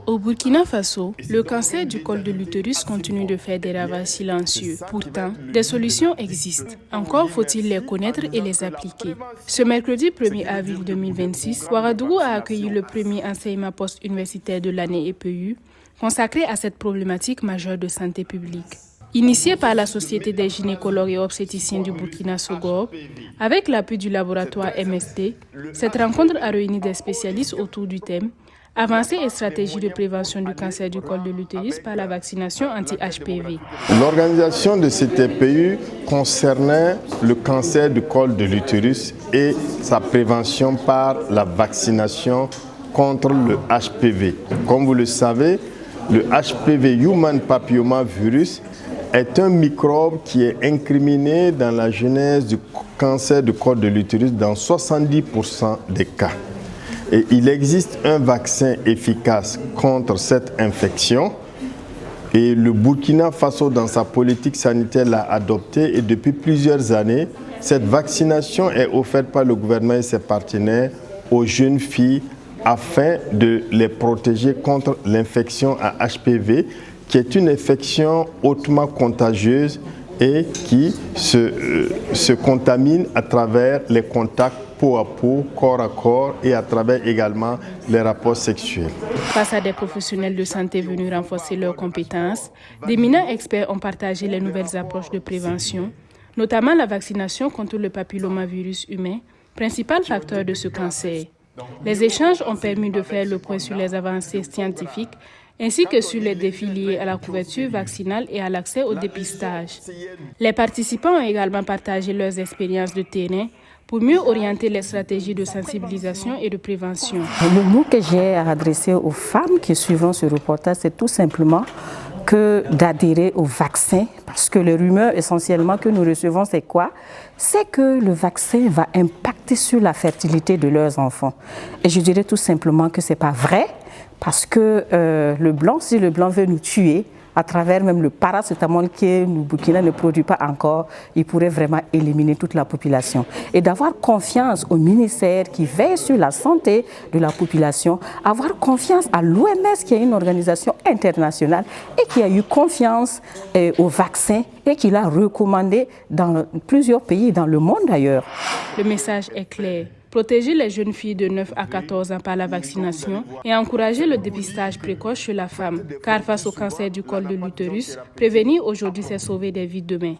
Au Burkina Faso, le cancer du col de l'utérus continue de faire des ravages silencieux. Pourtant, des solutions existent. Encore faut-il les connaître et les appliquer. Ce mercredi 1er avril 2026, Ouagadougou a accueilli le premier enseignement post-universitaire de l'année EPU, consacré à cette problématique majeure de santé publique. Initiée par la Société des gynécologues et obstétriciens du Burkina Faso, avec l'appui du laboratoire MSD, cette rencontre a réuni des spécialistes autour du thème « Avancées et stratégies de prévention du cancer du col de l'utérus par la vaccination anti-HPV ». L'organisation de cette EPU concernait le cancer du col de l'utérus et sa prévention par la vaccination contre le HPV. Comme vous le savez, le HPV, Human Papilloma Virus, est un microbe qui est incriminé dans la genèse du cancer du col de l'utérus dans 70% des cas. Et il existe un vaccin efficace contre cette infection et le Burkina Faso, dans sa politique sanitaire, l'a adopté et depuis plusieurs années, cette vaccination est offerte par le gouvernement et ses partenaires aux jeunes filles afin de les protéger contre l'infection à HPV, qui est une infection hautement contagieuse et qui se contamine à travers les contacts peau à peau, corps à corps et à travers également les rapports sexuels. Face à des professionnels de santé venus renforcer leurs compétences, d'éminents experts ont partagé les nouvelles approches de prévention, notamment la vaccination contre le papillomavirus humain, principal facteur de ce cancer. Les échanges ont permis de faire le point sur les avancées scientifiques ainsi que sur les défis liés à la couverture vaccinale et à l'accès au dépistage. Les participants ont également partagé leurs expériences de terrain pour mieux orienter les stratégies de sensibilisation et de prévention. Le mot que j'ai à adresser aux femmes qui suivront ce reportage, c'est tout simplement que d'adhérer au vaccin, parce que les rumeurs essentiellement que nous recevons, c'est quoi? C'est que le vaccin va impacter sur la fertilité de leurs enfants. Et je dirais tout simplement que ce n'est pas vrai, parce que le blanc, si le blanc veut nous tuer, à travers même le paracétamol que le Burkina ne produit pas encore, il pourrait vraiment éliminer toute la population. Et d'avoir confiance au ministère qui veille sur la santé de la population, avoir confiance à l'OMS qui est une organisation internationale et qui a eu confiance au vaccin et qui l'a recommandé dans plusieurs pays dans le monde d'ailleurs. Le message est clair. Protéger les jeunes filles de 9 à 14 ans par la vaccination et encourager le dépistage précoce chez la femme. Car face au cancer du col de l'utérus, prévenir aujourd'hui, c'est sauver des vies demain.